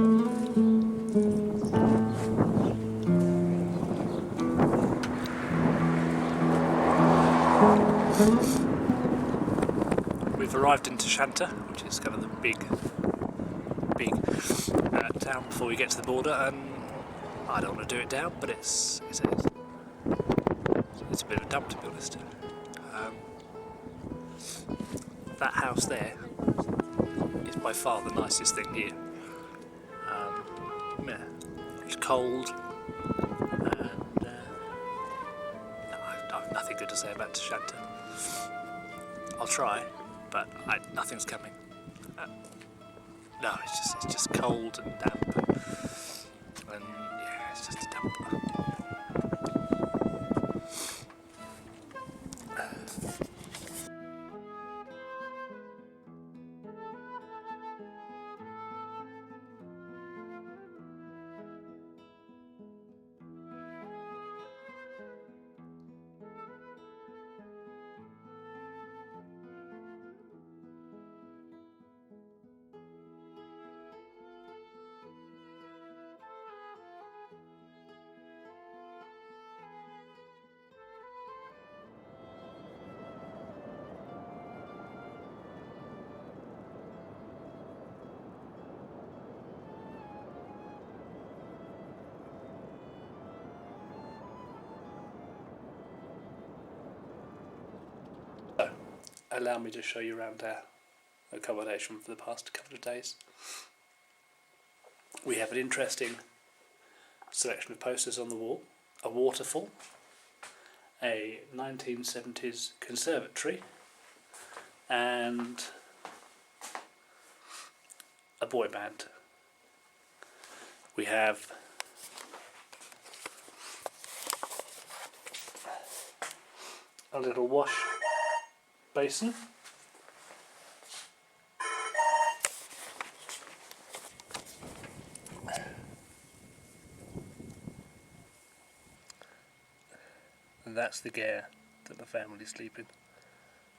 We've arrived into Shanta, which is kind of the big town before we get to the border, and I don't want to do it down, but it's a bit of a dump, to be honest. That house there is by far the nicest thing here. Yeah, it's cold, and I've nothing good to say about Shanta. I'll try, but nothing's coming. No, it's just cold and damp, and yeah, it's just a dump. Allow me to show you around our accommodation for the past couple of days. We have an interesting selection of posters on the wall, a waterfall, a 1970s conservatory, and a boy band. We have a little wash basin, and that's the gear that the family sleep in,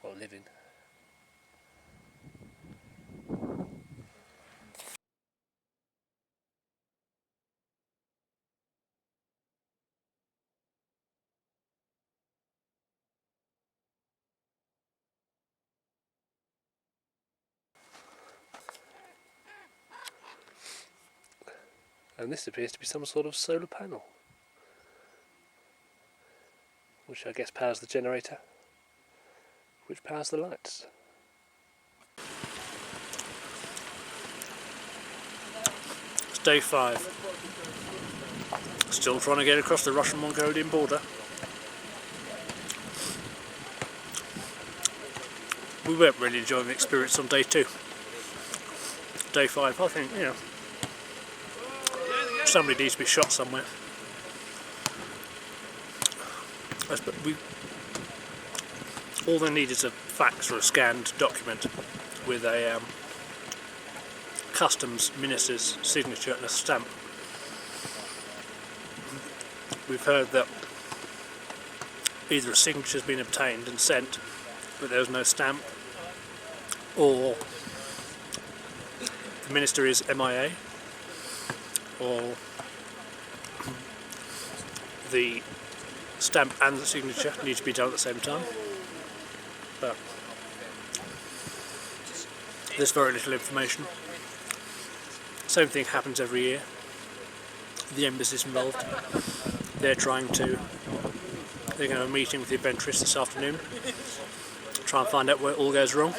or live in. And this appears to be some sort of solar panel, which I guess powers the generator, which powers the lights. It's day 5. Still trying to get across the Russian-Mongolian border. We weren't really enjoying the experience on day 2. Day 5, I think, somebody needs to be shot somewhere. All they need is a fax or a scanned document with a customs minister's signature and a stamp. We've heard that either a signature's been obtained and sent, but there's no stamp, or the minister is MIA, or the stamp and the signature need to be done at the same time. But there's very little information. Same thing happens every year. The embassy's involved. They're going to have a meeting with the adventurers this afternoon, try and find out where it all goes wrong.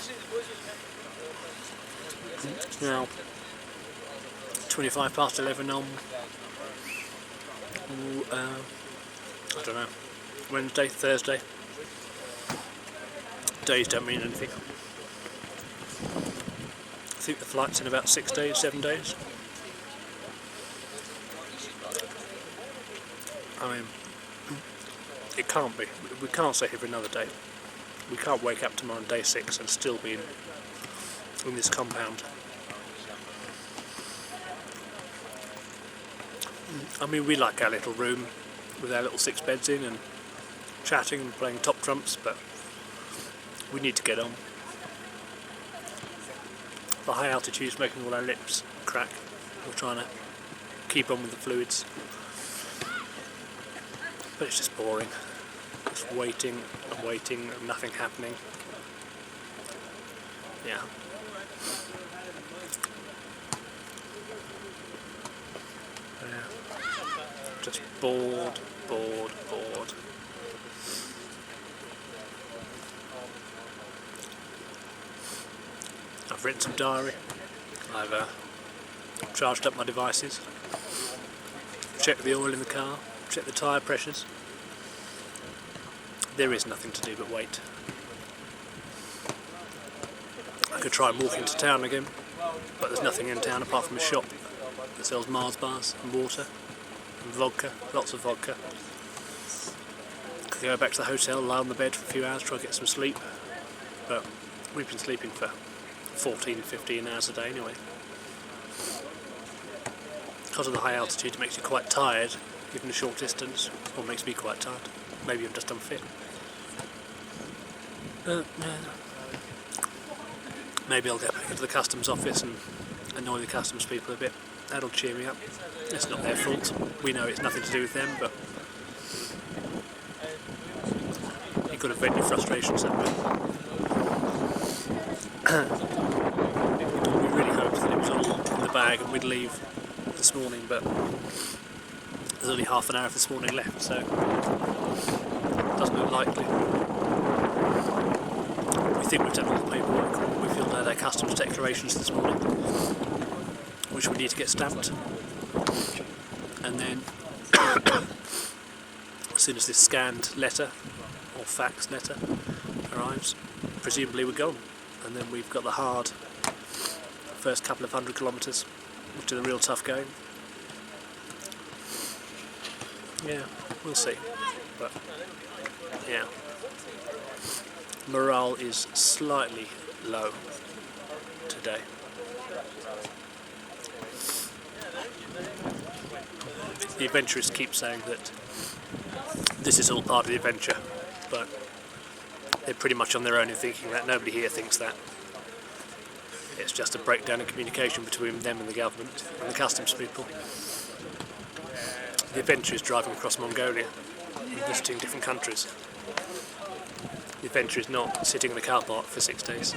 Now, 11:25 on I don't know, Wednesday, Thursday. Days don't mean anything. I think the flight's in about 6 days, 7 days. I mean, it can't be. We can't stay here for another day. We can't wake up tomorrow on day 6 and still be in this compound. I mean, we like our little room with our little 6 beds in and chatting and playing top trumps, but we need to get on. The high altitude's making all our lips crack. We're trying to keep on with the fluids, but it's just boring. Just waiting and waiting and nothing happening. Yeah. Just bored. I've written some diary. I've charged up my devices, checked the oil in the car, checked the tyre pressures. There is nothing to do but wait. I could try and walk into town again, but there's nothing in town apart from a shop that sells Mars bars and water and vodka, lots of vodka. Could go back to the hotel, lie on the bed for a few hours, try to get some sleep, but we've been sleeping for 14-15 hours a day anyway. Because of the high altitude it makes you quite tired, given a short distance, or makes me quite tired. Maybe I'm just unfit. Maybe I'll get back into the customs office and annoy the customs people a bit. That'll cheer me up. It's not their fault. We know it's nothing to do with them, but you've got to vent your frustrations that way. We really hoped that it was all in the bag and we'd leave this morning, but there's only half an hour of this morning left, so it doesn't look likely. We think we've done all the paperwork. We filled out our customs declarations this morning, which we need to get stamped, and then as soon as this scanned letter or fax letter arrives, presumably we're gone, and then we've got the hard first couple of 100 kilometres, which are the real tough going. Yeah, we'll see, but yeah, morale is slightly low today. The adventurers keep saying that this is all part of the adventure, but they're pretty much on their own in thinking that. Nobody here thinks that. It's just a breakdown in communication between them and the government and the customs people. The adventure is driving across Mongolia and visiting different countries. The adventure is not sitting in the car park for 6 days.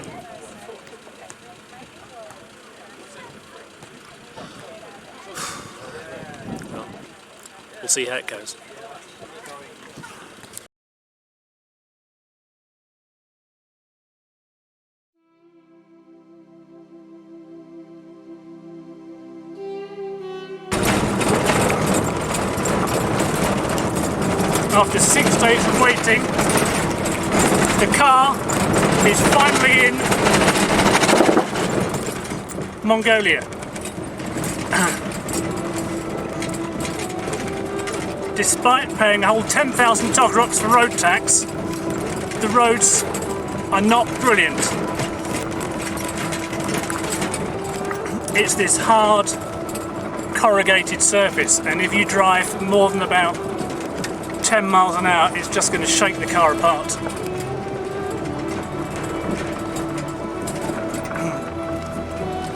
Well, we'll see how it goes. After 6 days of waiting, the car is finally in Mongolia. Despite paying a whole 10,000 Togroks for road tax, the roads are not brilliant. It's this hard, corrugated surface, and if you drive more than about 10 miles an hour, it's just going to shake the car apart.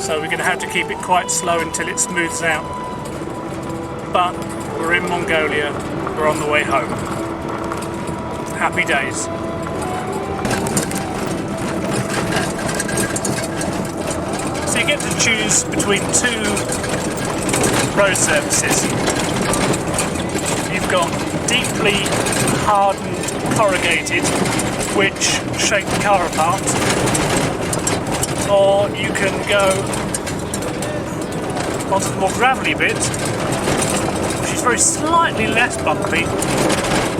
So we're going to have to keep it quite slow until it smooths out. But we're in Mongolia, we're on the way home. Happy days. So you get to choose between two road surfaces. You've got deeply hardened, corrugated, which shake the car apart, or you can go onto the more gravelly bit, which is very slightly less bumpy,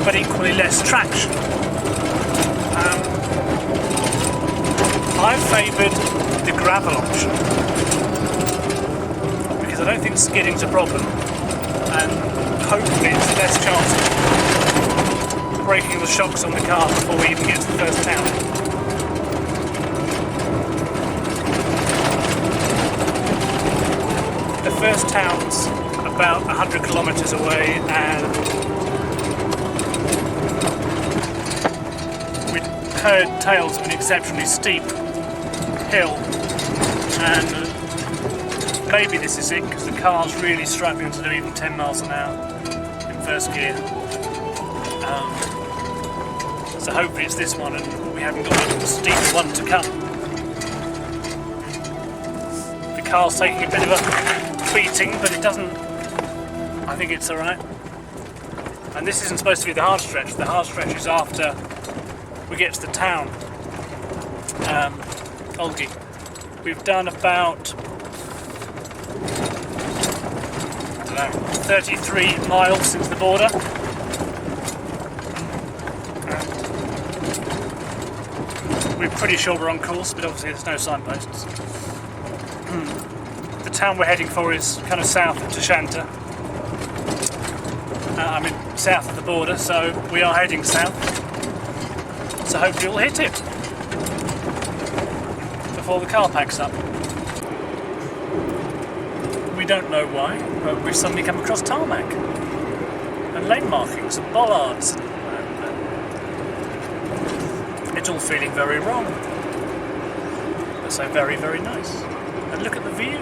but equally less traction. I've favoured the gravel option, because I don't think skidding's a problem, and hopefully it's less chance of breaking the shocks on the car before we even get to the first town. The first town's about 100 kilometres away, and we'd heard tales of an exceptionally steep hill, and maybe this is it, because the car's really struggling to do even 10 miles an hour in first gear. So hopefully it's this one and we haven't got a steep one to come. The car's taking a bit of a beating, but it doesn't, I think it's alright. And this isn't supposed to be the hard stretch. The hard stretch is after we get to the town, Olgi. We've done about, I don't know, 33 miles since the border. We're pretty sure we're on course, but obviously there's no signposts. The town we're heading for is kind of south of Tushanta. South of the border, so we are heading south. So hopefully we'll hit it before the car packs up. We don't know why, but we've suddenly come across tarmac and lane markings and bollards. It's all feeling very wrong, but so very, very nice. And look at the view.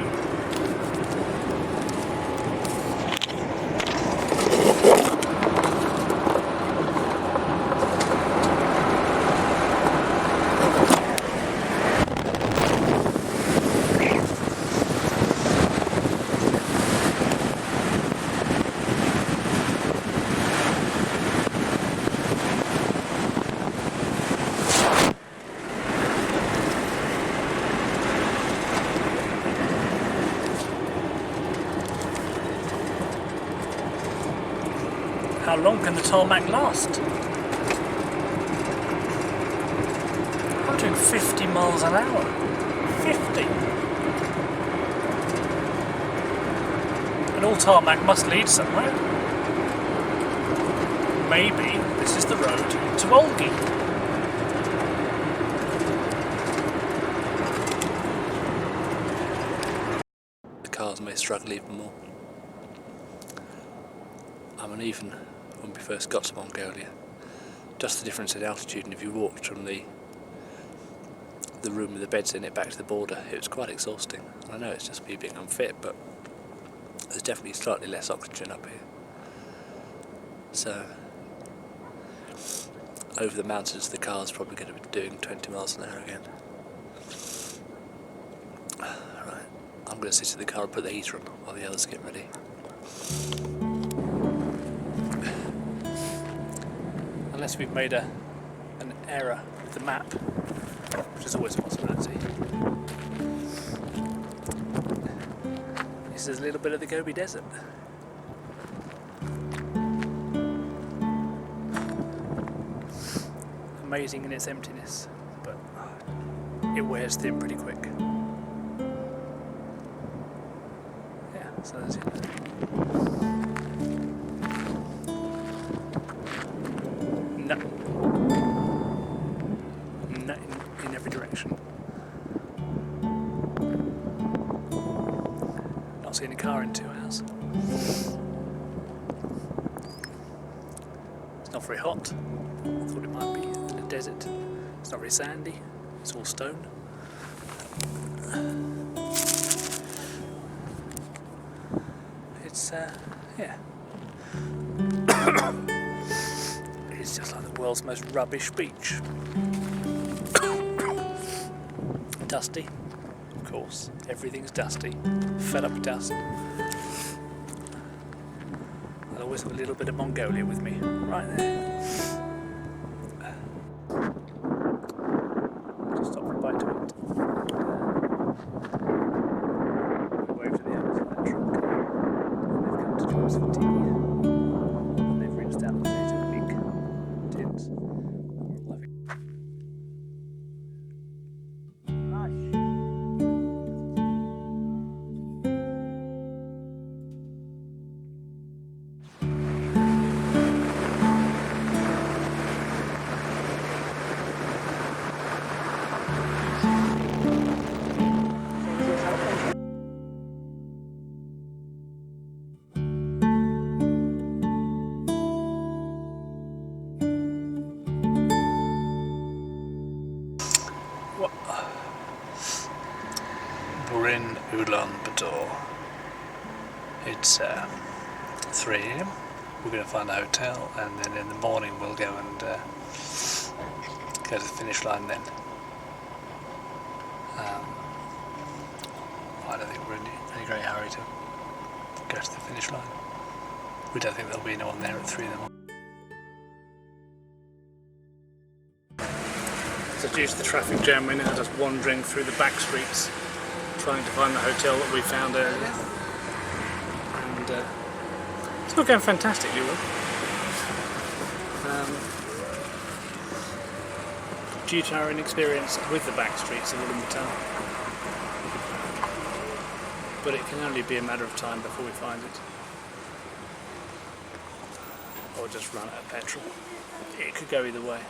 How long can the tarmac last? I'm doing 50 miles an hour. 50! And all tarmac must lead somewhere. Maybe this is the road to Olgi. The cars may struggle even more. Even when we first got to Mongolia, just the difference in altitude, and if you walked from the room with the beds in it back to the border, it was quite exhausting. I know it's just me being unfit, but there's definitely slightly less oxygen up here. So over the mountains the car's probably going to be doing 20 miles an hour again. Right, I'm going to sit in the car and put the heater on while the others get ready. Unless we've made an error with the map, which is always a possibility. This is a little bit of the Gobi Desert. Amazing in its emptiness, but it wears thin pretty quick. Yeah, so that's it. In every direction. Not seeing a car in 2 hours. It's not very hot. I thought it might be in a desert. It's not very sandy. It's all stone. It's yeah. It's just like the world's most rubbish beach. Dusty, of course, everything's dusty, fed up with dust. I'll always have a little bit of Mongolia with me, right there. Just stop for a bite to eat. Wave to the others of that truck. They've come to join us for tea. And they've rinsed out the big tins. Lovely. door. It's 3 AM. We're going to find a hotel, and then in the morning we'll go and go to the finish line then. I don't think we're in any great hurry to go to the finish line. We don't think there'll be anyone there at 3 in the morning. So due to the traffic jam, we're now just wandering through the back streets trying to find the hotel that we found earlier. And it's all going fantastically well. Due to our inexperience with the back streets of Ulaanbaatar. But it can only be a matter of time before we find it. Or just run out of petrol. It could go either way.